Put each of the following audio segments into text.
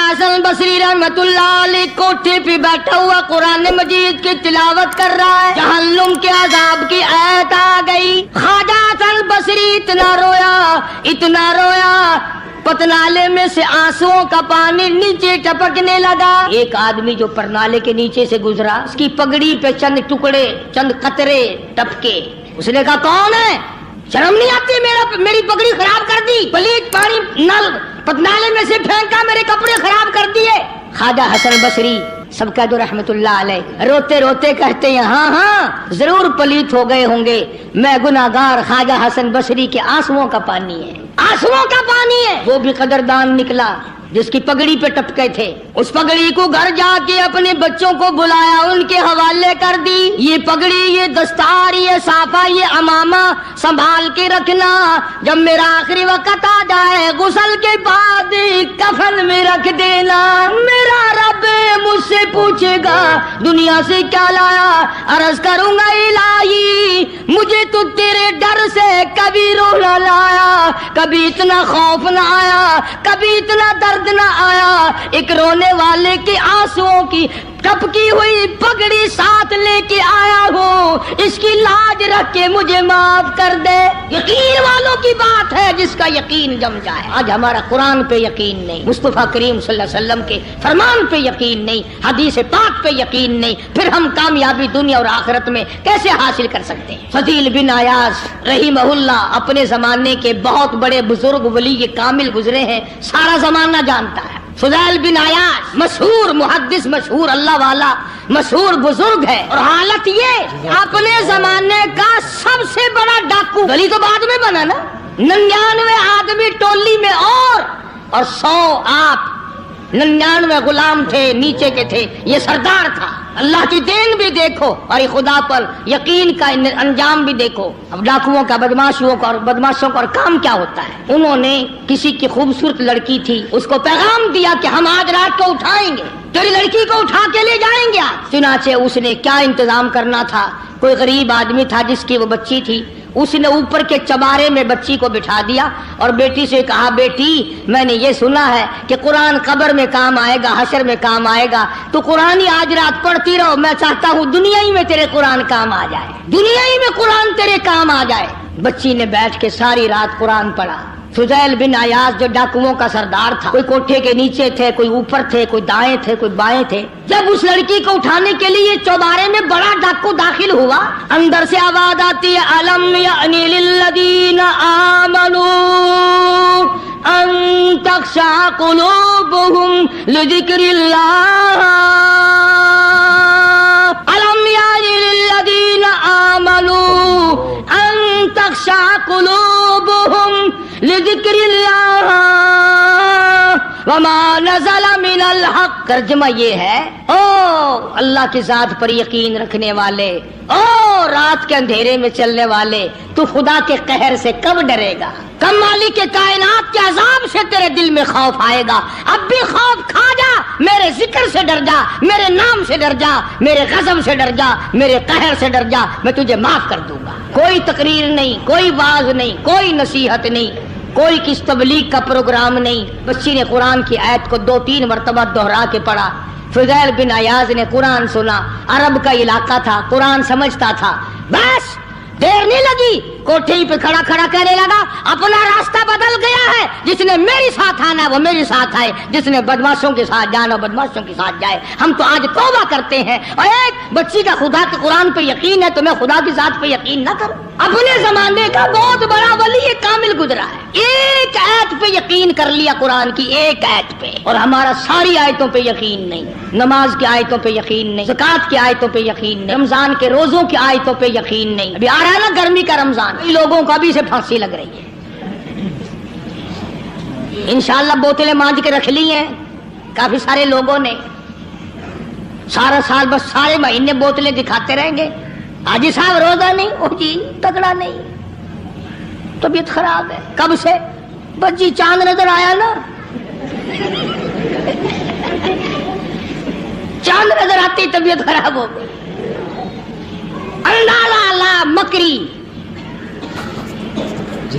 حسن بصری رحمت اللہ علیہ کوٹھے پہ بیٹھا ہوا قرآن مجید کی تلاوت کر رہا ہے، جہنم کے عذاب کی آیت آ گئی۔ خواجہ حسن بصری اتنا رویا پتنالے میں سے آنسوؤں کا پانی نیچے ٹپکنے لگا۔ ایک آدمی جو پرنالے کے نیچے سے گزرا، اس کی پگڑی پہ چند ٹکڑے، چند قطرے ٹپکے۔ اس نے کہا کون ہے؟ شرم نہیں آتی؟ میری پگڑی خراب کر دی، پلیت پانی نل پتنالے میں سے پھینکا، میرے کپڑے خراب کر دیے۔ خواجہ حسن بصری سب کا جو رحمت اللہ علیہ روتے روتے کہتے ہیں ہاں ضرور پلیت ہو گئے ہوں گے، میں گناہگار خواجہ حسن بصری کے آنسوؤں کا پانی ہے، آنسوؤں کا پانی ہے۔ وہ بھی قدردان نکلا جس کی پگڑی پہ ٹپکے تھے، اس پگڑی کو گھر جا کے اپنے بچوں کو بلایا، ان کے حوالے کر دی، یہ پگڑی، یہ دستار، یہ صافہ، یہ امامہ سنبھال کے رکھنا، جب میرا آخری وقت آ جائے غسل کے بعد کفن میں رکھ دینا، میرا رب مجھ سے پوچھے گا دنیا سے کیا لایا، عرض کروں گا الہی مجھے تو تیرے ڈر سے کبھی روح نہ لایا، کبھی اتنا خوف نہ آیا، کبھی اتنا درد نہ آیا، ایک رونے والے کے آنسوؤں کی ٹپکی ہوئی پگڑی ساتھ لے کے آیا ہوں، اس کی لاج رکھ کے مجھے معاف کر دے۔ یقین والوں کی بات ہے جس کا یقین جم جائے۔ آج ہمارا قرآن پہ یقین نہیں، مصطفیٰ کریم صلی اللہ علیہ وسلم کے فرمان پہ یقین نہیں، حدیث پاک پہ یقین نہیں، پھر ہم کامیابی دنیا اور آخرت میں کیسے حاصل کر سکتے ہیں؟ فضیل بن عیاض رحمہ اللہ اپنے زمانے کے بہت بڑے بزرگ ولی کامل گزرے ہیں، سارا زمانہ جانتا ہے۔ فضیل بن عیاض مشہور محدث، مشہور اللہ والا، مشہور بزرگ ہے، اور حالت یہ اپنے زمانے کا سب سے بڑا ڈاکو، ولی تو بعد میں بنا نا، 99 آدمی ٹولی میں اور 100 آپ، 99 غلام تھے نیچے کے تھے، یہ سردار تھا۔ اللہ کی دین بھی دیکھو اور خدا پر یقین کا انجام بھی دیکھو۔ اب ڈاکوؤں کا بدماشوں کا اور کام کیا ہوتا ہے؟ انہوں نے کسی کی خوبصورت لڑکی تھی، اس کو پیغام دیا کہ ہم آج رات کو اٹھائیں گے، تیری لڑکی کو اٹھا کے لے جائیں گے۔ چنانچہ اس نے کیا انتظام کرنا تھا، کوئی غریب آدمی تھا جس کی وہ بچی تھی، اس نے اوپر کے چبارے میں بچی کو بٹھا دیا اور بیٹی سے کہا بیٹی میں نے یہ سنا ہے کہ قرآن قبر میں کام آئے گا، حشر میں کام آئے گا، تو قرآن ہی آج رات پڑھتی رہو، میں چاہتا ہوں دنیا ہی میں تیرے قرآن کام آ جائے، دنیا ہی میں قرآن تیرے کام آ جائے۔ بچی نے بیٹھ کے ساری رات قرآن پڑھا۔ فضیل بن عیاض جو ڈاکوؤں کا سردار تھا، کوئی کوٹھے کے نیچے تھے، کوئی اوپر تھے، کوئی دائیں تھے، کوئی بائیں تھے، جب اس لڑکی کو اٹھانے کے لیے چوبارے میں بڑا ڈاکو داخل ہوا، اندر سے آواز آتی ہے الم یعنی للذین آمنوا ان تخشع قلوبهم لذکر اللہ، الم یعنی للذین آمنوا ان تخشع قلوبهم لذکر اللہ وما نزل من الحق۔ ترجمہ یہ ہے او اللہ کی ذات پر یقین رکھنے والے، او رات کے اندھیرے میں چلنے والے، تو خدا کے قہر سے کب ڈرے گا؟ کب مالک کے کائنات کے عذاب سے تیرے دل میں خوف آئے گا؟ اب بھی خوف کھا جا، میرے ذکر سے ڈر جا، میرے نام سے ڈر جا، میرے غضب سے ڈر جا، میرے قہر سے ڈر جا، میں تجھے معاف کر دوں گا۔ کوئی تقریر نہیں، کوئی واعظ نہیں، کوئی نصیحت نہیں، کوئی کس تبلیغ کا پروگرام نہیں۔ بچی نے قرآن کی آیت کو 2-3 مرتبہ دہرا کے پڑھا۔ فضیل بن عیاض نے قرآن سنا، عرب کا علاقہ تھا، قرآن سمجھتا تھا، بس دیر نہیں لگی، کوٹھے پہ کھڑا کھڑا کہنے لگا اپنا راستہ بدل گیا ہے، جس نے میرے ساتھ آنا ہے وہ میرے ساتھ آئے، جس نے بدماشوں کے ساتھ جانا بدماشوں کے ساتھ جائے۔ ہم تو آج توبہ کرتے ہیں، اور ایک بچی کا خدا کے قرآن پہ یقین ہے تو میں خدا کی ذات پہ یقین نہ کروں؟ اپنے زمانے کا بہت بڑا ولی کامل گزرا ہے، ایک آیت پہ یقین کر لیا، قرآن کی ایک آیت پہ، اور ہمارا ساری آیتوں پہ یقین نہیں، نماز کی آیتوں پہ یقین نہیں، زکوٰۃ کی آیتوں پہ یقین نہیں، رمضان کے روزوں کی آیتوں پہ یقین نہیں۔ ابھی آ رہا ہے نا گرمی کا رمضان، لوگوں کو ابھی سے پھانسی لگ رہی ہے۔ انشاءاللہ بوتلیں مانج کے رکھ لی ہیں کافی سارے لوگوں نے، سارا سال بس سارے مہینے بوتلیں دکھاتے رہیں گے، حاجی صاحب روزہ نہیں، او جی تگڑا نہیں، طبیعت خراب ہے، کب سے؟ بس جی چاند نظر آیا نا، چاند نظر آتی طبیعت خراب ہو گئی۔ اللہ مکری،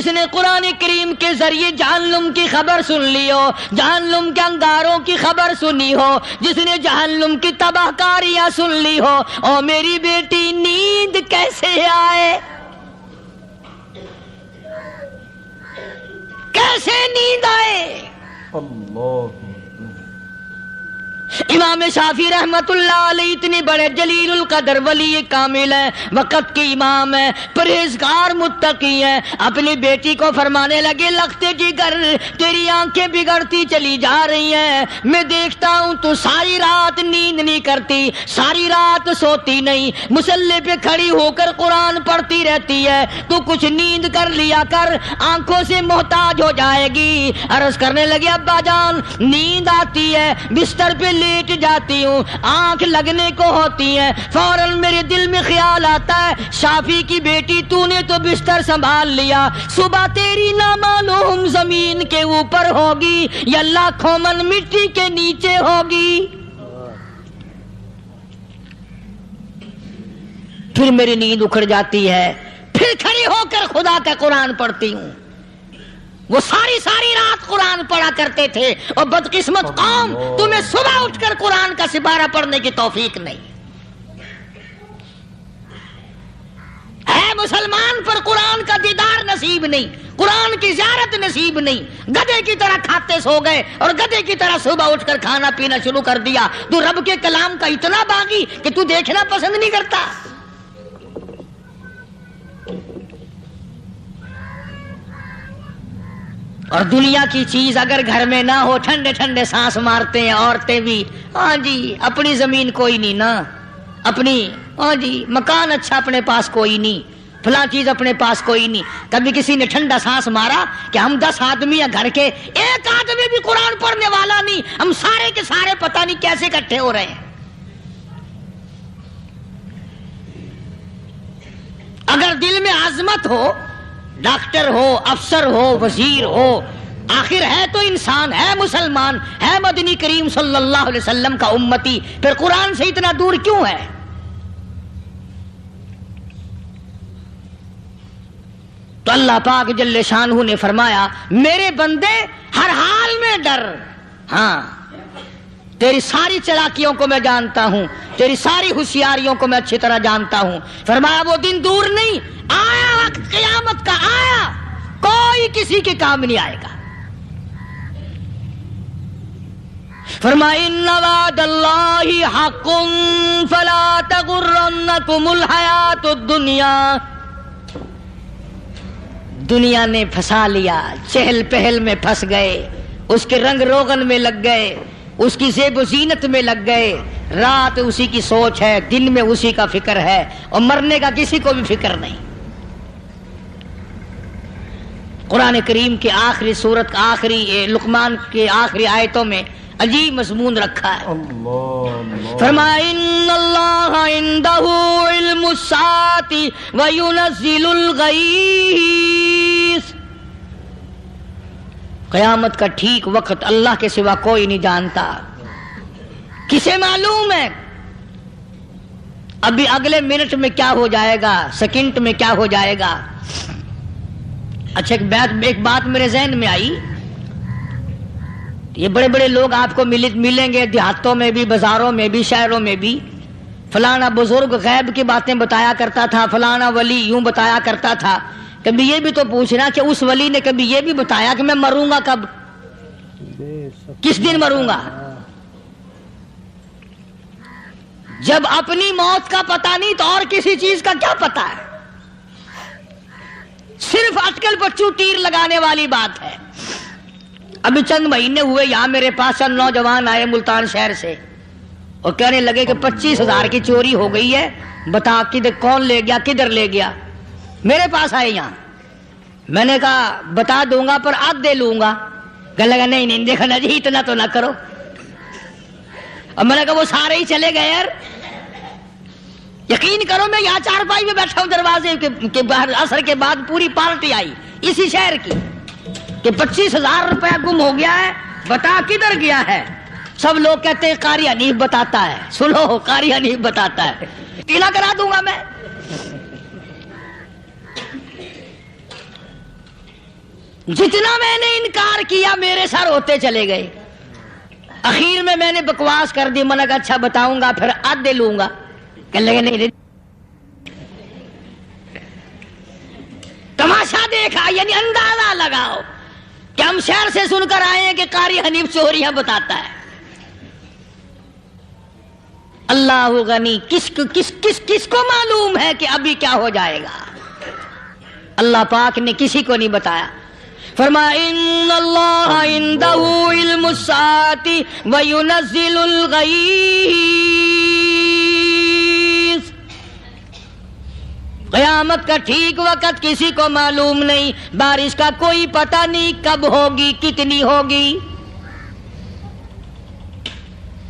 جس نے قرآن کریم کے ذریعے جہنم کی خبر سن لی ہو، جہنم کے انگاروں کی خبر سنی ہو، جس نے جہنم کی تباہ کاریاں سن لی ہو، او میری بیٹی نیند کیسے آئے؟ کیسے نیند آئے؟ اللہ امام شافعی رحمت اللہ علیہ اتنے بڑے جلیل القدر ولی کامل ہیں، وقت کے امام ہیں، پرہیزگار متقی ہیں، اپنی بیٹی کو فرمانے لگے لختے جگر تیری آنکھیں بگڑتی چلی جا رہی ہیں، میں دیکھتا ہوں تو ساری رات نیند نہیں کرتی، ساری رات سوتی نہیں، مصلی پہ کھڑی ہو کر قرآن پڑھتی رہتی ہے، تو کچھ نیند کر لیا کر، آنکھوں سے محتاج ہو جائے گی۔ عرض کرنے لگے ابا جان نیند آتی ہے، بستر پہ لیٹ جاتی ہوں، آنکھ لگنے کو ہوتی ہے، فوراً میرے دل میں خیال آتا ہے شافی کی بیٹی تو نے تو بستر سنبھال لیا، صبح تیری نہ معلوم زمین کے اوپر ہوگی یا لاکھوں من مٹی کے نیچے ہوگی۔ پھر میری نیند اکھڑ جاتی ہے، پھر کھڑی ہو کر خدا کا قرآن پڑھتی ہوں۔ وہ ساری رات قرآن پڑھا کرتے تھے، اور بدقسمت قوم تمہیں صبح اٹھ کر قرآن کا سپارہ پڑھنے کی توفیق نہیں ہے۔ مسلمان پر قرآن کا دیدار نصیب نہیں، قرآن کی زیارت نصیب نہیں، گدھے کی طرح کھاتے سو گئے اور گدھے کی طرح صبح اٹھ کر کھانا پینا شروع کر دیا۔ تو رب کے کلام کا اتنا باغی کہ تو دیکھنا پسند نہیں کرتا۔ اور دنیا کی چیز اگر گھر میں نہ ہو، ٹھنڈے ٹھنڈے سانس مارتے ہیں عورتیں بھی، ہاں جی اپنی زمین کوئی نہیں نا، اپنی ہاں جی مکان اچھا اپنے پاس کوئی نہیں، فلاں چیز اپنے پاس کوئی نہیں۔ کبھی کسی نے ٹھنڈا سانس مارا کہ ہم 10 آدمی ہیں گھر کے، ایک آدمی بھی قرآن پڑھنے والا نہیں، ہم سارے کے سارے پتہ نہیں کیسے اکٹھے ہو رہے ہیں۔ اگر دل میں عظمت ہو، ڈاکٹر ہو، افسر ہو، وزیر ہو، آخر ہے تو انسان، ہے مسلمان، ہے مدنی کریم صلی اللہ علیہ وسلم کا امتی، پھر قرآن سے اتنا دور کیوں ہے؟ تو اللہ پاک جل شانہ نے فرمایا میرے بندے ہر حال میں ڈر، ہاں تیری ساری چلاکیوں کو میں جانتا ہوں، تیری ساری ہوشیاریوں کو میں اچھی طرح جانتا ہوں۔ فرمایا وہ دن دور نہیں، آیا وقت قیامت کا، آیا، کوئی کسی کے کام نہیں آئے گا۔ فرمایا ان وعد اللہ حق فلا تغرنکم الحیات الدنیا۔ دنیا نے پھنسا لیا، چہل پہل میں پھنس گئے، اس کے رنگ روغن میں لگ گئے، اس کی زیب و زینت میں لگ گئے، رات اسی کی سوچ ہے، دن میں اسی کا فکر ہے، اور مرنے کا کسی کو بھی فکر نہیں۔ قرآن کریم کے آخری سورت کا آخری لقمان کے آخری آیتوں میں عجیب مضمون رکھا ہے۔ فرمایا ان اللہ عندہ علم الساعۃ وینزل الغیث۔ قیامت کا ٹھیک وقت اللہ کے سوا کوئی نہیں جانتا، کسے معلوم ہے ابھی اگلے منٹ میں کیا ہو جائے گا، سیکنڈ میں کیا ہو جائے گا۔ اچھا ایک بات میرے ذہن میں آئی، یہ بڑے بڑے لوگ آپ کو ملیں گے دیہاتوں میں بھی، بازاروں میں بھی، شہروں میں بھی، فلانا بزرگ غیب کی باتیں بتایا کرتا تھا، فلانا ولی یوں بتایا کرتا تھا۔ کبھی یہ بھی تو پوچھنا کہ اس ولی نے کبھی یہ بھی بتایا کہ میں مروں گا کب، کس دن مروں گا؟ جب اپنی موت کا پتہ نہیں تو اور کسی چیز کا کیا پتہ ہے؟ صرف اٹکل پچو تیر لگانے والی بات ہے۔ ابھی چند مہینے ہوئے یہاں میرے پاس چند نوجوان آئے ملتان شہر سے، اور کہنے لگے کہ 25,000 کی چوری ہو گئی ہے، بتا کدھر کون لے گیا، کدھر لے گیا۔ میرے پاس آئے یہاں، میں نے کہا بتا دوں گا پر آدھ دے لوں گا۔ کہنے لگا نہیں دیکھا نا جی اتنا تو نہ کرو۔ اور میں نے کہا وہ سارے ہی چلے گئے یار، یقین کرو میں یہاں چارپائی میں بیٹھا ہوں دروازے کے باہر، عصر کے بعد پوری پارٹی آئی اسی شہر کی کہ 25,000 روپیہ گم ہو گیا ہے، بتا کدھر گیا ہے۔ سب لوگ کہتے ہیں قاری حنیف بتاتا ہے، سنو قاری حنیف بتاتا ہے، ٹیلا کرا دوں گا میں۔ جتنا میں نے انکار کیا میرے سر ہوتے چلے گئے. اخیر میں نے بکواس کر دی. میں نے کہا اچھا بتاؤں گا پھر آدھے لوں گا. کہنے لگے نہیں. تماشا دیکھا یعنی اندازہ لگاؤ کہ ہم شہر سے سن کر آئے ہیں کہ قاری حنیف چوریاں بتاتا ہے. اللہ غنی کس کو معلوم ہے کہ ابھی کیا ہو جائے گا. اللہ پاک نے کسی کو نہیں بتایا. فرمایا ان اللہ عنده علم الساعة وینزل الغیث. قیامت کا ٹھیک وقت کسی کو معلوم نہیں. بارش کا کوئی پتہ نہیں کب ہوگی کتنی ہوگی.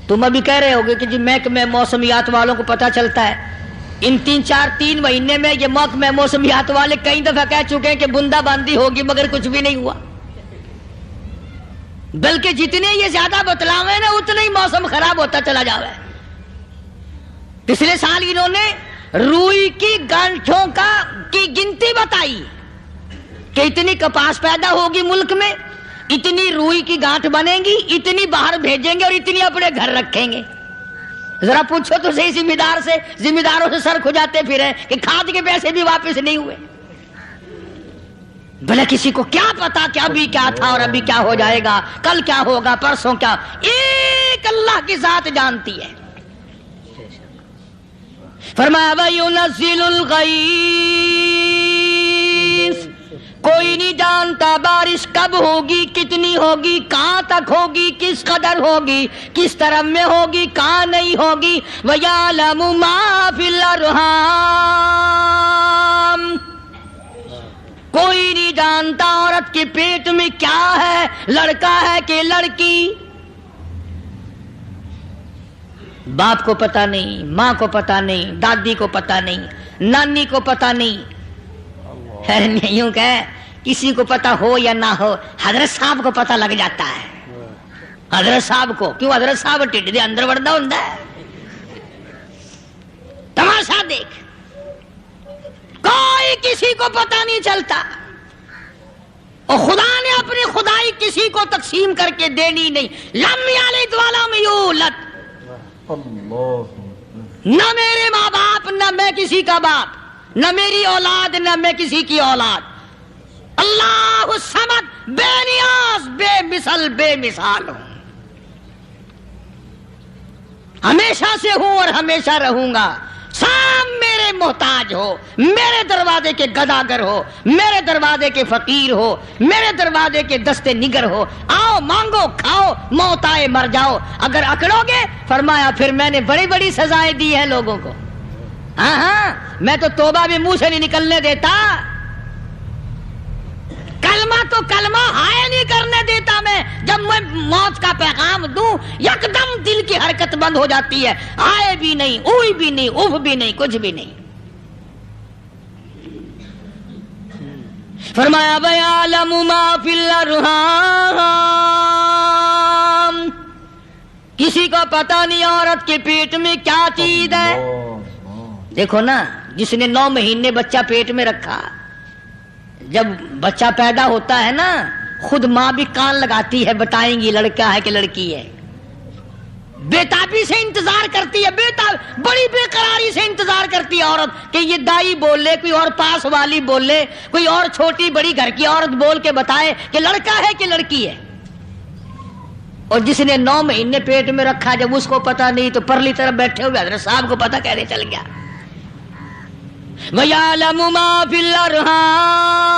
تم ابھی کہہ رہے ہوگے کہ جی محکمہ موسمیات والوں کو پتہ چلتا ہے. ان 3 مہینے میں یہ محکمہ موسمیات والے کئی دفعہ کہہ چکے ہیں کہ بندہ باندی ہوگی مگر کچھ بھی نہیں ہوا. بلکہ جتنے یہ زیادہ بتلاوے نا اتنا ہی موسم خراب ہوتا چلا جاوے. پچھلے سال انہوں نے روئی کی گانٹھوں کی گنتی بتائی کہ اتنی کپاس پیدا ہوگی ملک میں, اتنی روئی کی گانٹھ بنے گی, اتنی باہر بھیجیں گے اور اتنی اپنے گھر رکھیں گے. ذرا پوچھو تو صحیح ذمہ داروں سے سر کھجاتے پھرے کہ کھاد کے پیسے بھی واپس نہیں ہوئے. بھلے کسی کو کیا پتا کہ ابھی کیا تھا اور ابھی کیا ہو جائے گا, کل کیا ہوگا, پرسوں کیا. ایک اللہ کی ذات جانتی ہے. فرمایا وَيُنَزِّلُ الْغَيْثَ. کوئی نہیں جانتا بارش کب ہوگی, کتنی ہوگی, کہاں تک ہوگی, کس قدر ہوگی, کس طرف میں ہوگی, کہاں نہیں ہوگی. وَيَعْلَمُ مَا فِي الْأَرْحَامِ. کوئی نہیں جانتا عورت کے پیٹ میں کیا ہے, لڑکا ہے کہ لڑکی. باپ کو پتہ نہیں, ماں کو پتہ نہیں, دادی کو پتہ نہیں, نانی کو پتہ نہیں. یوں کہ کسی کو پتہ ہو یا نہ ہو, حضرت صاحب کو پتہ لگ جاتا ہے. حضرت صاحب کو کیوں, حضرت صاحب ٹھڈ دے اندر وڑدا ہوندا ہے. تماشا دیکھ, کوئی کسی کو پتہ نہیں چلتا. اور خدا نے اپنی خدائی کسی کو تقسیم کر کے دینی نہیں. لم یلد ولم یولد. نہ میرے ماں باپ, نہ میں کسی کا باپ, نہ میری اولاد, نہ میں کسی کی اولاد. اللہ الصمد, بے نیاز, بے مثال ہوں. ہمیشہ سے ہوں اور ہمیشہ رہوں گا. سام میرے محتاج ہو, میرے دروازے کے گداگر ہو, میرے دروازے کے فقیر ہو, میرے دروازے کے دستے نگر ہو. آؤ مانگو کھاؤ, موت آئے مر جاؤ. اگر اکڑو گے فرمایا پھر میں نے بڑی بڑی سزائیں دی ہیں لوگوں کو. ہاں میں تو توبہ بھی منہ سے نہیں نکلنے دیتا. کلمہ ہائے نہیں کرنے دیتا میں. جب میں موت کا پیغام دوں یکدم دل کی حرکت بند ہو جاتی ہے. آئے بھی نہیں, اوئی بھی نہیں, اف بھی نہیں, کچھ بھی نہیں. فرمایا وَيَعْلَمُ مَا فِي الْأَرْحَامِ. کسی کو پتہ نہیں عورت کے پیٹ میں کیا چیز ہے. دیکھو نا, جس نے 9 مہینے بچہ پیٹ میں رکھا, جب بچہ پیدا ہوتا ہے نا خود ماں بھی کان لگاتی ہے, بتائیں گی لڑکا ہے کہ لڑکی ہے. بےتابی سے انتظار کرتی ہے, بڑی بے قراری سے انتظار کرتی ہے عورت کہ یہ دائی بول لے, کوئی اور پاس والی بول لے, کوئی اور چھوٹی بڑی گھر کی عورت بول کے بتائے کہ لڑکا ہے کہ لڑکی ہے. اور جس نے 9 مہینے پیٹ میں رکھا, جب اس کو پتہ نہیں تو پرلی طرف بیٹھے ہوئے حضرت صاحب کو پتہ کیسے چل گیا. وَيَعْلَمُ مَا فِي الْأَرْحَامِ.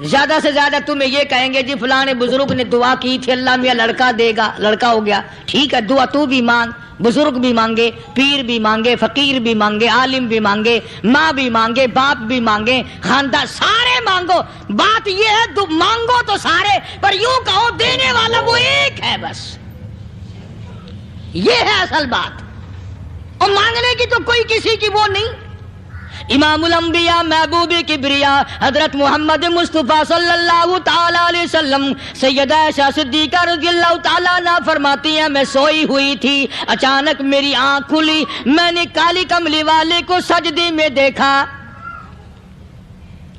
زیادہ سے زیادہ تمہیں یہ کہیں گے جی فلاں بزرگ نے دعا کی تھی اللہ میاں لڑکا دے گا, لڑکا ہو گیا. ٹھیک ہے, دعا تو بھی مانگ, بزرگ بھی مانگے, پیر بھی مانگے, فقیر بھی مانگے, عالم بھی مانگے, ماں بھی مانگے, باپ بھی مانگے, خاندان سارے مانگو. بات یہ ہے مانگو تو سارے, پر یوں کہو دینے والا وہ ایک ہے بس. یہ ہے اصل بات. اور مانگنے کی تو کوئی کسی کی وہ نہیں. امام الانبیاء محبوب کبریا حضرت محمد مصطفیٰ صلی اللہ تعالی علیہ وسلم سیدہ عائشہ صدیقہ رضی اللہ تعالیٰ عنہ فرماتی ہیں میں سوئی ہوئی تھی, اچانک میری آنکھ کھلی, میں نے کالی کملی والے کو سجدے میں دیکھا.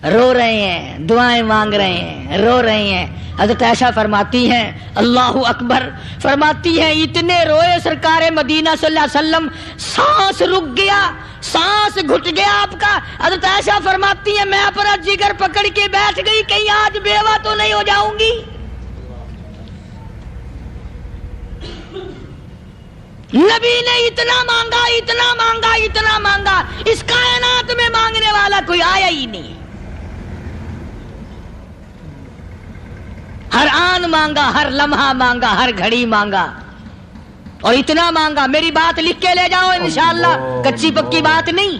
رو رہے ہیں، دعائیں مانگ رہے ہیں، رو رہے ہیں. حضرت عائشہ فرماتی ہیں اللہ اکبر، فرماتی ہیں اتنے روئے سرکار مدینہ صلی اللہ علیہ وسلم، سانس رک گیا، سانس گھٹ گیا آپ کا. حضرت عائشہ فرماتی ہیں میں اپنا جگر پکڑ کے بیٹھ گئی، کہیں آج بیوہ تو نہیں ہو جاؤں گی. نبی نے اتنا مانگا، اتنا مانگا، اتنا مانگا، اس کائنات میں مانگنے والا کوئی آیا ہی نہیں. ہر آن مانگا، ہر لمحہ مانگا، ہر گھڑی مانگا، اور اتنا مانگا. میری بات لکھ کے لے جاؤ انشاءاللہ، کچی پکی بات نہیں.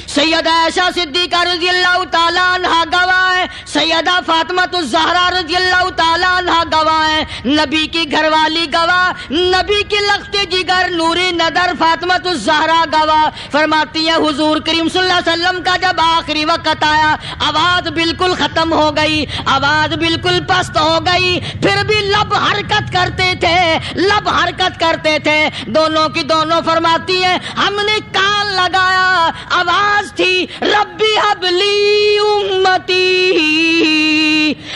سیدہ عائشہ صدیقہ رضی اللہ تعالیٰ عنہ گواہ ہے، سیدہ فاطمہ الزہرا رضی اللہ تعالیٰ عنہ گواہ ہے، نبی کی گھر والی گواہ، نبی کی لخت جگر نوری نظر فاطمہ الزہرا گواہ. فرماتی ہیں حضور کریم صلی اللہ علیہ وسلم کا جب آخری وقت آیا، آواز بالکل ختم ہو گئی، آواز بالکل پست ہو گئی، پھر بھی لب حرکت کرتے تھے، لب حرکت کرتے تھے، دونوں کی دونوں. فرماتی ہیں ہم نے کان لگایا، آواز تھی ربی حبلی امتی،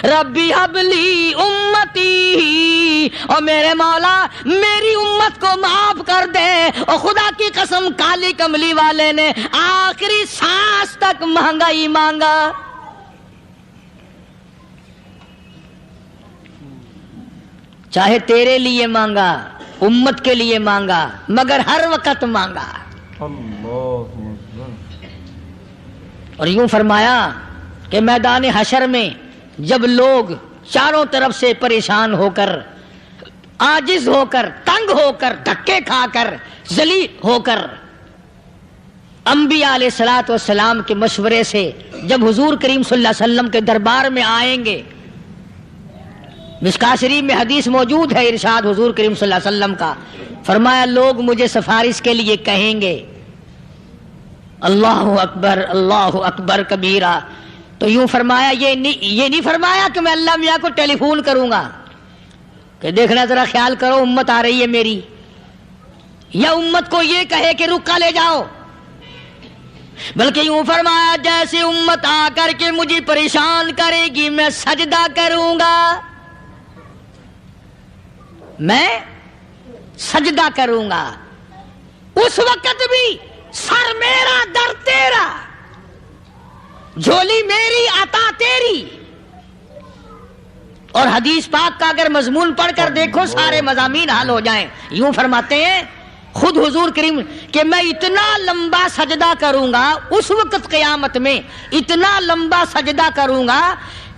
ربی حبلی امتی، اور میرے مولا میری امت کو معاف کر دے. اور خدا کی قسم کالی کملی والے نے آخری سانس تک مانگا ہی مانگا. چاہے تیرے لیے مانگا، امت کے لیے مانگا، مگر ہر وقت مانگا. اور یوں فرمایا کہ میدان حشر میں جب لوگ چاروں طرف سے پریشان ہو کر، عاجز ہو کر، تنگ ہو کر، دھکے کھا کر، ذلیل ہو کر، انبیاء علیہ الصلوۃ والسلام کے مشورے سے جب حضور کریم صلی اللہ علیہ وسلم کے دربار میں آئیں گے، مشکاۃ شریف میں حدیث موجود ہے، ارشاد حضور کریم صلی اللہ علیہ وسلم کا، فرمایا لوگ مجھے سفارش کے لیے کہیں گے اللہ اکبر، اللہ اکبر کبیرہ. تو یوں فرمایا یہ نہیں فرمایا کہ میں اللہ میاں کو ٹیلی فون کروں گا کہ دیکھنا ذرا خیال کرو امت آ رہی ہے میری، یا امت کو یہ کہے کہ رکا لے جاؤ، بلکہ یوں فرمایا جیسے امت آ کر کے مجھے پریشان کرے گی میں سجدہ کروں گا، میں سجدہ کروں گا. اس وقت بھی سر میرا در تیرا، جھولی میری عطا تیری. اور حدیث پاک کا اگر مضمون پڑھ کر دیکھو سارے مضامین حل ہو جائیں. یوں فرماتے ہیں خود حضور کریم کہ میں اتنا لمبا سجدہ کروں گا اس وقت قیامت میں، اتنا لمبا سجدہ کروں گا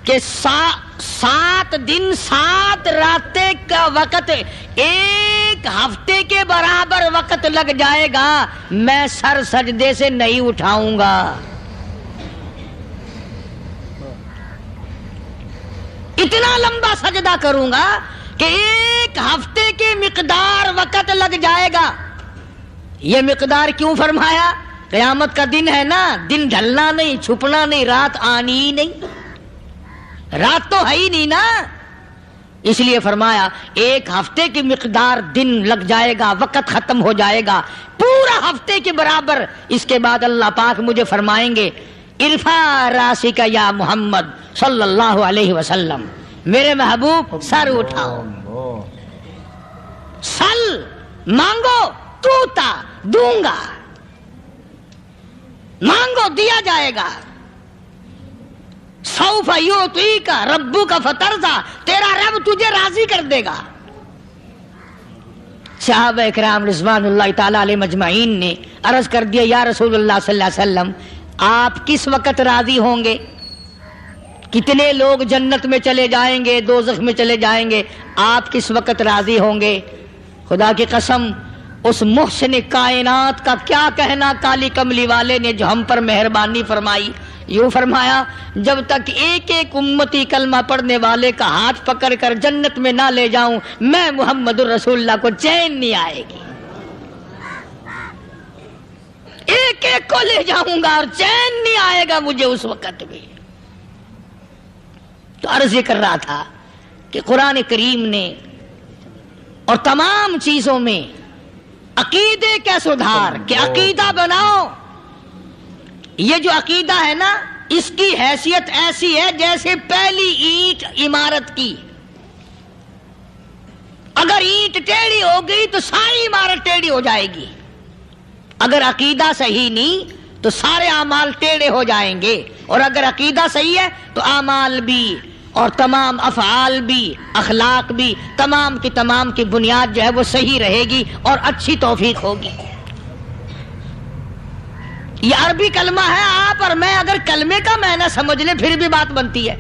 کہ 7 دن 7 راتیں کا وقت ایک ہفتے کے برابر وقت لگ جائے گا، میں سر سجدے سے نہیں اٹھاؤں گا. اتنا لمبا سجدہ کروں گا کہ ایک ہفتے کے مقدار وقت لگ جائے گا. یہ مقدار کیوں فرمایا؟ قیامت کا دن ہے نا، دن ڈھلنا نہیں، چھپنا نہیں، رات آنی ہی نہیں، رات تو ہے ہی نہیں نا، اس لیے فرمایا ایک ہفتے کی مقدار دن لگ جائے گا، وقت ختم ہو جائے گا پورا ہفتے کے برابر. اس کے بعد اللہ پاک مجھے فرمائیں گے ارفع راسک یا محمد صلی اللہ علیہ وسلم، میرے محبوب سر اٹھاؤ، سل مانگو توتا دوں گا، مانگو دیا جائے گا. سوف یعطیک ربک فترضی، تیرا رب تجھے راضی کر دے گا. صحابہ کرام رضوان اللہ تعالی علیہ مجمعین نے عرض کر دیا یا رسول اللہ صلی اللہ علیہ وسلم آپ کس وقت راضی ہوں گے؟ کتنے لوگ جنت میں چلے جائیں گے، دوزخ میں چلے جائیں گے، آپ کس وقت راضی ہوں گے؟ خدا کی قسم اس محسن کائنات کا کیا کہنا کالی کملی والے نے جو ہم پر مہربانی فرمائی. یوں فرمایا جب تک ایک ایک امتی کلمہ پڑھنے والے کا ہاتھ پکڑ کر جنت میں نہ لے جاؤں میں محمد الرسول اللہ کو چین نہیں آئے گی. ایک ایک کو لے جاؤں گا اور چین نہیں آئے گا مجھے اس وقت بھی. تو عرض یہ کر رہا تھا کہ قرآن کریم نے اور تمام چیزوں میں عقیدے کا سدھار کہ عقیدہ بناؤ. یہ جو عقیدہ ہے نا اس کی حیثیت ایسی ہے جیسے پہلی اینٹ عمارت کی. اگر اینٹ ٹیڑھی ہو گئی تو ساری عمارت ٹیڑھی ہو جائے گی. اگر عقیدہ صحیح نہیں تو سارے اعمال ٹیڑھے ہو جائیں گے. اور اگر عقیدہ صحیح ہے تو اعمال بھی اور تمام افعال بھی اخلاق بھی تمام کی بنیاد جو ہے وہ صحیح رہے گی اور اچھی توفیق ہوگی. یہ عربی کلمہ ہے. آپ اور میں اگر کلمے کا معنی سمجھ لیں پھر بھی بات بنتی ہے.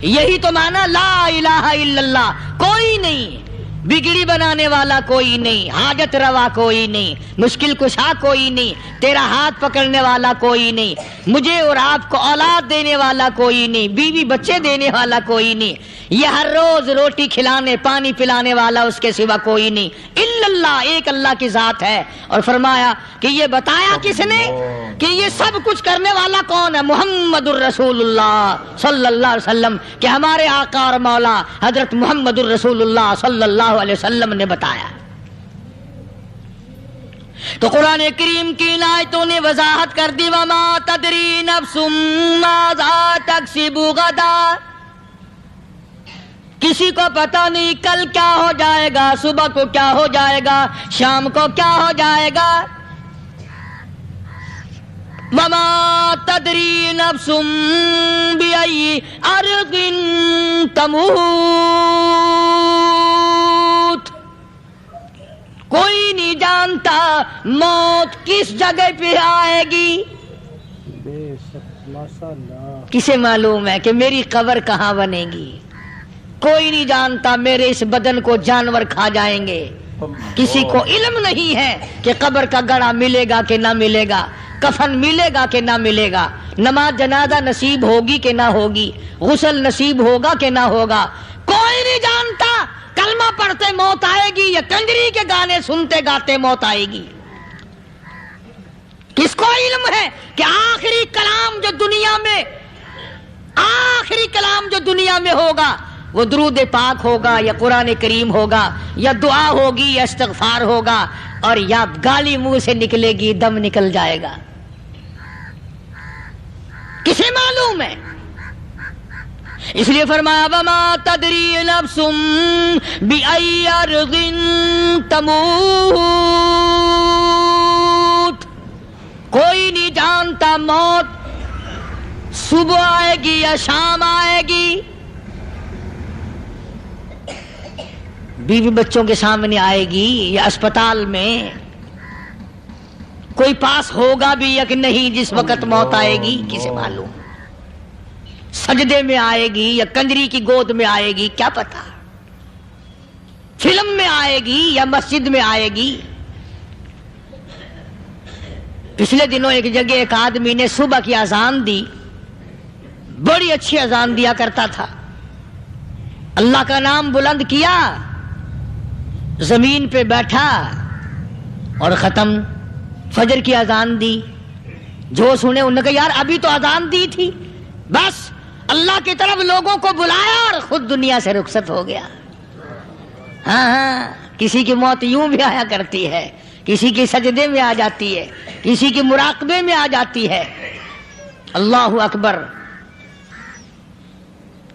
یہی تو معنی لا الہ الا اللہ. کوئی نہیں بگڑی بنانے والا، کوئی نہیں حاجت روا، کوئی نہیں مشکل کشا، کوئی نہیں تیرا ہاتھ پکڑنے والا، کوئی نہیں مجھے اور آپ کو اولاد دینے والا، کوئی نہیں بیوی بچے دینے والا، کوئی نہیں یہ ہر روز روٹی کھلانے پانی پلانے والا اس کے سوا کوئی نہیں الا اللہ. ایک اللہ کی ذات ہے. اور فرمایا کہ یہ بتایا کس نے کہ یہ سب کچھ کرنے والا کون ہے؟ محمد الرسول اللہ صلی اللہ علیہ وسلم، کہ ہمارے آقا اور مولا حضرت محمد الرسول اللہ صلی اللہ علیہ وسلم نے بتایا. تو قرآن کریم کی ان آیتوں نے وضاحت کر دی وما تدری نفس ماذا تکسب غدا. کسی کو پتہ نہیں کل کیا ہو جائے گا، صبح کو کیا ہو جائے گا، شام کو کیا ہو جائے گا. وما تدری نفس بأي أرض تموت. کوئی نہیں جانتا موت کس جگہ پہ آئے گی. کسے معلوم ہے کہ میری قبر کہاں بنے گی؟ کوئی نہیں جانتا میرے اس بدن کو جانور کھا جائیں گے. کسی کو علم نہیں ہے کہ قبر کا گڑھا ملے گا کہ نہ ملے گا، کفن ملے گا کہ نہ ملے گا، نماز جنازہ نصیب ہوگی کہ نہ ہوگی، غسل نصیب ہوگا کہ نہ ہوگا. کوئی نہیں جانتا کلمہ پڑھتے موت آئے گی یا کنجری کے گانے سنتے گاتے موت آئے گی. کس کو علم ہے کہ آخری کلام جو دنیا میں ہوگا وہ درود پاک ہوگا یا قرآن کریم ہوگا یا دعا ہوگی یا استغفار ہوگا اور یا گالی منہ سے نکلے گی، دم نکل جائے گا. کسے معلوم ہے؟ اس لیے فرمایا وما تدری نفس بأي أرض تموت. کوئی نہیں جانتا موت صبح آئے گی یا شام آئے گی. بیوی بچوں کے سامنے آئے گی یا اسپتال میں کوئی پاس ہوگا بھی یا کہ نہیں جس وقت موت آئے گی کسے معلوم. سجدے میں آئے گی یا کنجری کی گود میں آئے گی کیا پتا. فلم میں آئے گی یا مسجد میں آئے گی. پچھلے دنوں ایک جگہ ایک آدمی نے صبح کی اذان دی، بڑی اچھی اذان دیا کرتا تھا، اللہ کا نام بلند کیا، زمین پہ بیٹھا اور ختم. فجر کی اذان دی. جو سنے انہوں نے کہا یار ابھی تو اذان دی تھی. بس اللہ کی طرف لوگوں کو بلایا اور خود دنیا سے رخصت ہو گیا. ہاں کسی کی موت یوں بھی آیا کرتی ہے، کسی کی سجدے میں آ جاتی ہے، کسی کی مراقبے میں آ جاتی ہے. اللہ اکبر.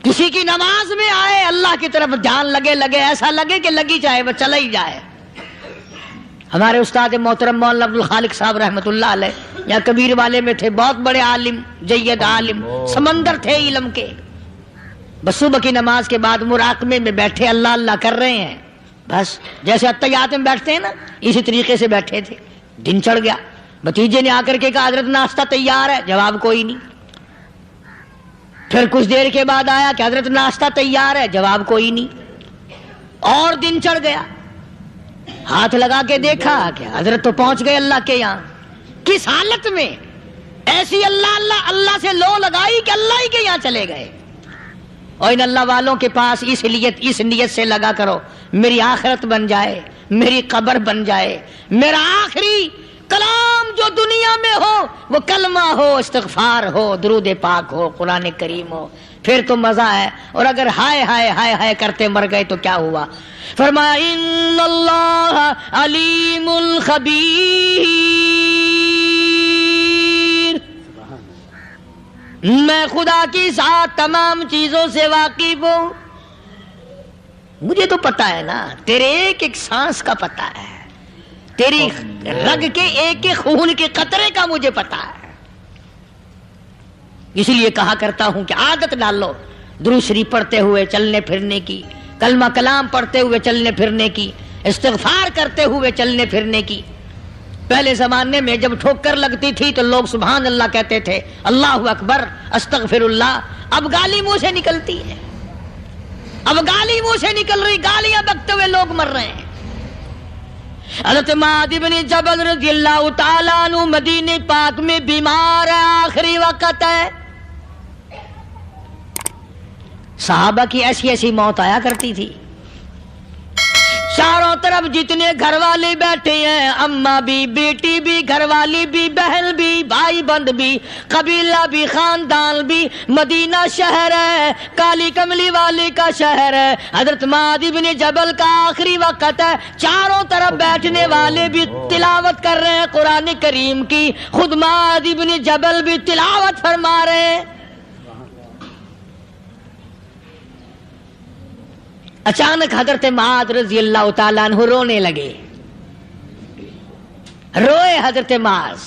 کسی کی نماز میں آئے، اللہ کی طرف دھیان لگے ایسا لگے کہ لگی جائے وہ چلا ہی جائے. ہمارے استاد محترم مولانا عبد الخالق صاحب رحمۃ اللہ علیہ یا کبیر والے میں تھے، بہت بڑے عالم، جید عالم، سمندر تھے علم کے. بس صبح کی نماز کے بعد مراقبے میں بیٹھے اللہ اللہ کر رہے ہیں. بس جیسے اتحیات میں بیٹھتے ہیں نا اسی طریقے سے بیٹھے تھے. دن چڑھ گیا. بھتیجے نے آ کر کے کہا حضرت ناشتہ تیار ہے، جواب کوئی نہیں. پھر کچھ دیر کے بعد آیا کہ حضرت ناشتہ تیار ہے، جواب کوئی نہیں. اور دن چڑھ گیا. ہاتھ لگا کے دیکھا کہ حضرت تو پہنچ گئے اللہ کے یہاں. کس حالت میں؟ ایسی اللہ اللہ اللہ سے لو لگائی کہ اللہ ہی کے یہاں چلے گئے. اور ان اللہ والوں کے پاس اس نیت سے لگا کرو میری آخرت بن جائے، میری قبر بن جائے، میرا آخری کلام جو دنیا میں ہو وہ کلمہ ہو، استغفار ہو، درود پاک ہو، قرآن کریم ہو، پھر تو مزہ ہے. اور اگر ہائے ہائے ہائے ہائے کرتے مر گئے تو کیا ہوا؟ فرمایا ان اللہ علیم خبیر. میں خدا کی ذات تمام چیزوں سے واقف ہوں. مجھے تو پتا ہے نا، تیرے ایک ایک سانس کا پتا ہے، تیری رگ کے ایک ایک خون کے قطرے کا مجھے پتا ہے. اس لیے کہا کرتا ہوں کہ عادت ڈال لو درود شریف پڑھتے ہوئے چلنے پھرنے کی، کلمہ کلام پڑھتے ہوئے چلنے پھرنے کی، استغفار کرتے ہوئے چلنے پھرنے کی. پہلے زمانے میں جب ٹھوکر لگتی تھی تو لوگ سبحان اللہ کہتے تھے، اللہ اکبر، استغفر اللہ. اب گالی منہ سے نکلتی ہے، اب گالی منہ سے نکل رہی، گالیاں بکتے ہوئے لوگ مر رہے ہیں. حضرت معاذ بن جبل رضی اللہ تعالیٰ عنہ مدینے پاک میں بیمار ہے، آخری وقت ہے. صحابہ کی ایسی ایسی موت آیا کرتی تھی. چاروں طرف جتنے گھر والے بیٹھے ہیں، اماں بھی، بیٹی بھی، گھر والی بھی، بہن بھی، بھائی بند بھی، قبیلہ بھی، خاندان بھی. مدینہ شہر ہے، کالی کملی والے کا شہر ہے. حضرت معاذ بن جبل کا آخری وقت ہے. چاروں طرف بیٹھنے والے بھی تلاوت کر رہے ہیں قرآن کریم کی، خود معاذ بن جبل بھی تلاوت فرما رہے ہیں. اچانک حضرت معاذ رضی اللہ تعالیٰ عنہ رونے لگے. روئے حضرت معاذ.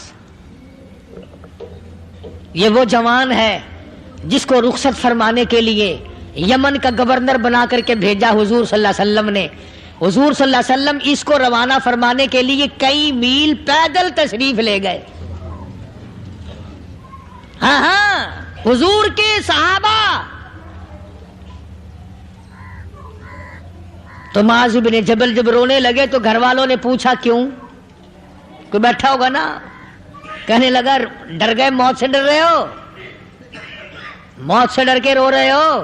یہ وہ جوان ہے جس کو رخصت فرمانے کے لیے یمن کا گورنر بنا کر کے بھیجا حضور صلی اللہ علیہ وسلم نے. حضور صلی اللہ علیہ وسلم اس کو روانہ فرمانے کے لیے کئی میل پیدل تشریف لے گئے. ہاں حضور کے صحابہ. تو معاذ بن جبل جب رونے لگے تو گھر والوں نے پوچھا کیوں؟ کوئی بیٹھا ہوگا نا. کہنے لگا ڈر گئے، موت سے ڈر رہے ہو، موت سے ڈر کے رو رہے ہو.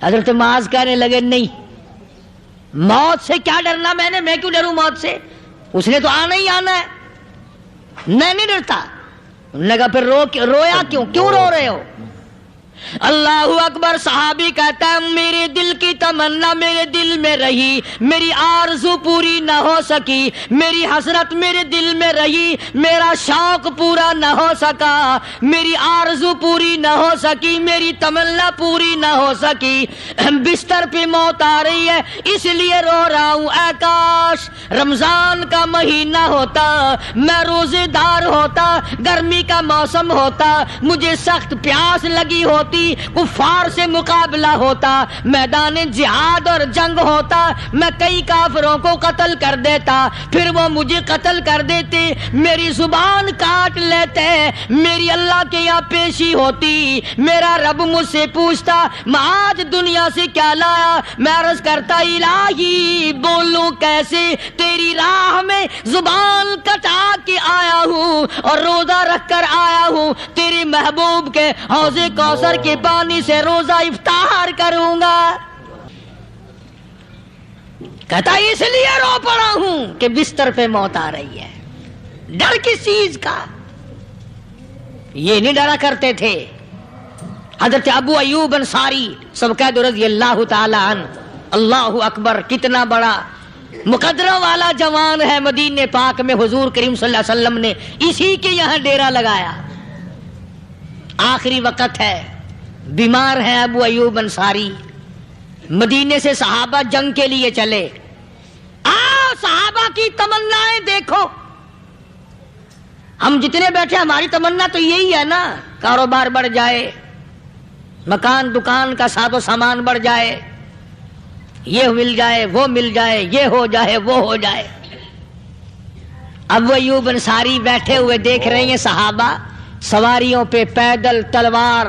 حضرت معاذ کہنے لگے نہیں، موت سے کیا ڈرنا، میں کیوں ڈروں موت سے، اس نے تو آنا ہی آنا ہے، میں نہیں ڈرتا. انہوں نے کہا پھر رویا کیوں رو رہے ہو؟ اللہ اکبر. صحابی کہتا ہے میرے دل کی تمنا میرے دل میں رہی، میری آرزو پوری نہ ہو سکی، میری حسرت میرے دل میں رہی، میرا شوق پورا نہ ہو سکا، میری آرزو پوری نہ ہو سکی، میری تمنا پوری نہ ہو سکی. بستر پہ موت آ رہی ہے اس لیے رو رہا ہوں. اے کاش رمضان کا مہینہ ہوتا، میں روزے دار ہوتا، گرمی کا موسم ہوتا، مجھے سخت پیاس لگی ہوتی، کفار سے مقابلہ ہوتا، میدان جہاد اور جنگ ہوتا، میں کئی کافروں کو قتل کر دیتا، پھر وہ مجھے قتل کر دیتے، میری زبان کاٹ لیتے، میری اللہ کے یہاں پیشی ہوتی، میرا رب مجھ سے پوچھتا معاذ دنیا سے کیا لایا. میں عرض کرتا الہی بولوں کیسے، تیری راہ میں زبان کٹا کے آیا ہوں اور روزہ رکھ کر آیا ہوں، تیرے محبوب کے حوض کوثر کے پانی سے روزہ افطار کروں گا. کہتا اس لیے رو پڑا ہوں کہ بستر پہ موت آ رہی ہے. ڈر کس چیز کا؟ یہ نہیں ڈرا کرتے تھے. حضرت ابو ایوب انصاری سب کہہ دو رضی اللہ تعالی عنہ. اللہ اکبر، کتنا بڑا مقدرہ والا جوان ہے. مدینے پاک میں حضور کریم صلی اللہ علیہ وسلم نے اسی کے یہاں ڈیرا لگایا. آخری وقت ہے، بیمار ہیں ابو ایوب انصاری. مدینے سے صحابہ جنگ کے لیے چلے. آؤ صحابہ کی تمنائیں دیکھو. ہم جتنے بیٹھے ہماری تمنا تو یہی ہے نا، کاروبار بڑھ جائے، مکان دکان کا ساز و سامان بڑھ جائے، یہ مل جائے وہ مل جائے، یہ ہو جائے وہ ہو جائے. ابو ایوب انصاری بیٹھے ہوئے دیکھ رہے ہیں صحابہ سواریوں پہ پیدل تلوار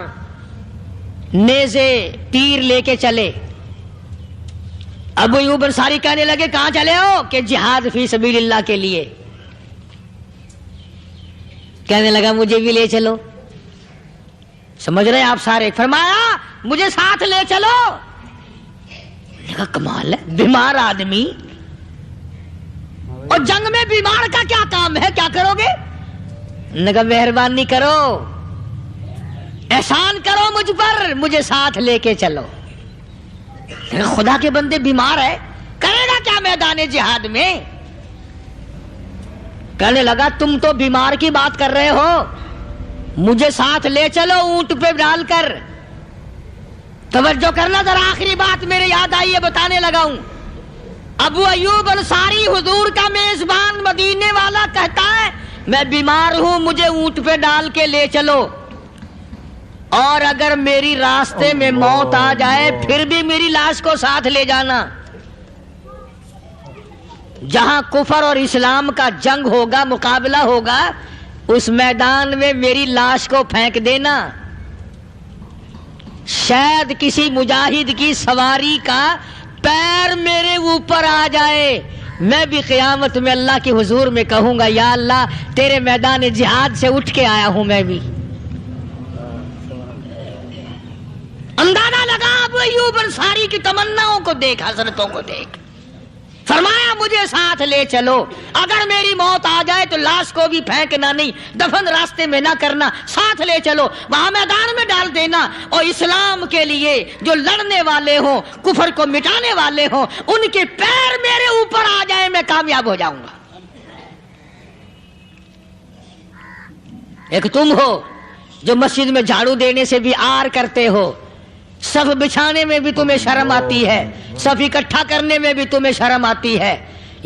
نیزے تیر لے کے چلے. ابو ایوب انصاری کہنے لگے کہاں چلے ہو؟ کہ جہاد فی سبیل اللہ کے لیے. کہنے لگا مجھے بھی لے چلو. سمجھ رہے آپ سارے؟ فرمایا مجھے ساتھ لے چلو. کہا کمال ہے، بیمار آدمی اور جنگ میں بیمار کا کیا کام ہے، کیا کرو گے؟ نے کہا مہربانی کرو، احسان کرو مجھ پر، مجھے ساتھ لے کے چلو. خدا کے بندے بیمار ہے، کرے گا کیا میدان جہاد میں؟ کہنے لگا تم تو بیمار کی بات کر رہے ہو، مجھے ساتھ لے چلو اونٹ پہ ڈال کر. توجہ کرنا ذرا، آخری بات میرے یاد آئی ہے، بتانے لگا ہوں. ابو ایوب انصاری حضور کا میزبان مدینے والا کہتا ہے میں بیمار ہوں، مجھے اونٹ پہ ڈال کے لے چلو، اور اگر میری راستے میں موت آ جائے پھر بھی میری لاش کو ساتھ لے جانا. جہاں کفر اور اسلام کا جنگ ہوگا، مقابلہ ہوگا، اس میدان میں میری لاش کو پھینک دینا. شاید کسی مجاہد کی سواری کا پیر میرے اوپر آ جائے، میں بھی قیامت میں اللہ کے حضور میں کہوں گا یا اللہ تیرے میدان جہاد سے اٹھ کے آیا ہوں میں بھی. اندازہ لگا ابو ایوب انصاری کی تمناؤں کو دیکھ، حضرتوں کو دیکھ. فرمایا مجھے ساتھ لے چلو، اگر میری موت آ جائے تو لاش کو بھی پھینکنا نہیں، دفن راستے میں نہ کرنا، ساتھ لے چلو، وہاں میدان میں ڈال دینا، اور اسلام کے لیے جو لڑنے والے ہوں، کفر کو مٹانے والے ہوں، ان کے پیر میرے اوپر آ جائے میں کامیاب ہو جاؤں گا. ایک تم ہو جو مسجد میں جھاڑو دینے سے بھی آر کرتے ہو، صف بچھانے میں بھی تمہیں شرم آتی ہے، صف اکٹھا کرنے میں بھی تمہیں شرم آتی ہے،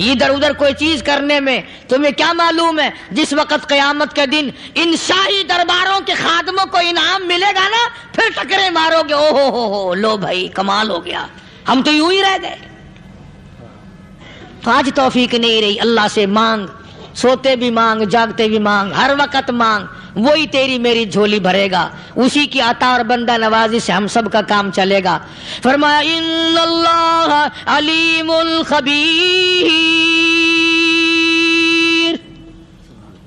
ادھر ادھر کوئی چیز کرنے میں تمہیں کیا معلوم ہے جس وقت قیامت کے دن ان شاہی درباروں کے خادموں کو انعام ملے گا نا، پھر ٹکرے مارو گے، او ہو لو بھائی کمال ہو گیا، ہم تو یوں ہی رہ گئے. تو آج توفیق نہیں رہی. اللہ سے مانگ، سوتے بھی مانگ، جاگتے بھی مانگ، ہر وقت مانگ، وہی تیری میری جھولی بھرے گا. اسی کی عطا اور بندہ نوازی سے ہم سب کا کام چلے گا. فرمایا ان اللہ علیم خبیر،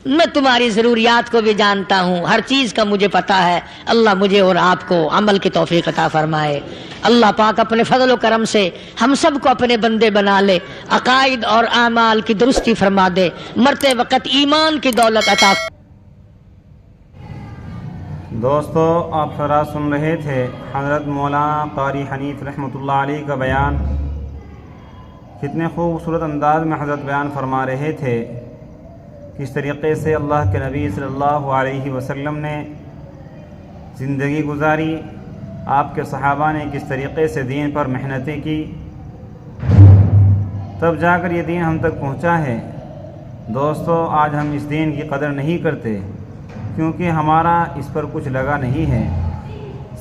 میں تمہاری ضروریات کو بھی جانتا ہوں، ہر چیز کا مجھے پتا ہے. اللہ مجھے اور آپ کو عمل کی توفیق عطا فرمائے. اللہ پاک اپنے فضل و کرم سے ہم سب کو اپنے بندے بنا لے، عقائد اور اعمال کی درستی فرما دے، مرتے وقت ایمان کی دولت عطا. دوستو آپ حضرات سن رہے تھے حضرت مولانا قاری حنیف رحمۃ اللہ علیہ کا بیان. کتنے خوبصورت انداز میں حضرت بیان فرما رہے تھے، کس طریقے سے اللہ کے نبی صلی اللہ علیہ وسلم نے زندگی گزاری، آپ کے صحابہ نے کس طریقے سے دین پر محنتیں کی، تب جا کر یہ دین ہم تک پہنچا ہے. دوستو آج ہم اس دین کی قدر نہیں کرتے کیونکہ ہمارا اس پر کچھ لگا نہیں ہے.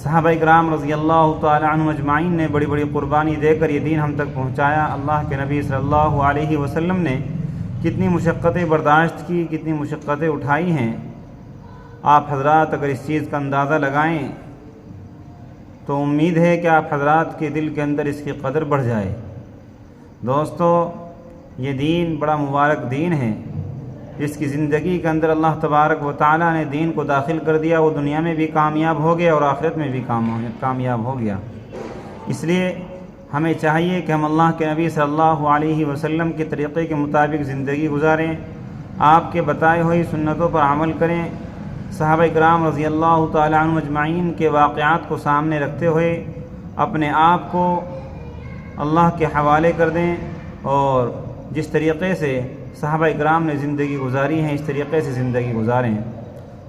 صحابہ اکرام رضی اللہ تعالی عنہ اجمعین نے بڑی بڑی قربانی دے کر یہ دین ہم تک پہنچایا. اللہ کے نبی صلی اللہ علیہ وسلم نے کتنی مشقتیں برداشت کی، کتنی مشقتیں اٹھائی ہیں. آپ حضرات اگر اس چیز کا اندازہ لگائیں تو امید ہے کہ آپ حضرات کے دل کے اندر اس کی قدر بڑھ جائے. دوستو یہ دین بڑا مبارک دین ہے، جس کی زندگی کے اندر اللہ تبارک و تعالیٰ نے دین کو داخل کر دیا، وہ دنیا میں بھی کامیاب ہو گیا اور آخرت میں بھی کامیاب ہو گیا. اس لیے ہمیں چاہیے کہ ہم اللہ کے نبی صلی اللہ علیہ وسلم کے طریقے کے مطابق زندگی گزاریں، آپ کے بتائے ہوئی سنتوں پر عمل کریں. صحابہ کرام رضی اللہ تعالی عنہ اجمعین کے واقعات کو سامنے رکھتے ہوئے اپنے آپ کو اللہ کے حوالے کر دیں، اور جس طریقے سے صحابہ کرام نے زندگی گزاری ہے اس طریقے سے زندگی گزاریں.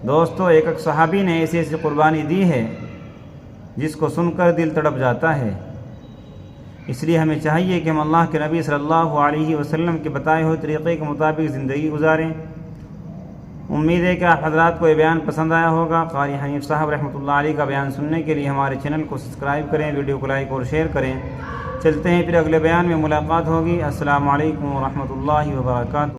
دوستو ایک صحابی نے ایسی ایسی قربانی دی ہے جس کو سن کر دل تڑپ جاتا ہے. اس لیے ہمیں چاہیے کہ ہم اللہ کے نبی صلی اللہ علیہ وسلم کے بتائے ہوئے طریقے کے مطابق زندگی گزاریں. امید ہے کہ آپ حضرات کو یہ بیان پسند آیا ہوگا. قاری حنیف صاحب رحمۃ اللہ علیہ کا بیان سننے کے لیے ہمارے چینل کو سبسکرائب کریں، ویڈیو کو لائک اور شیئر کریں. چلتے ہیں پھر اگلے بیان میں ملاقات ہوگی. السلام علیکم ورحمۃ اللہ وبرکاتہ.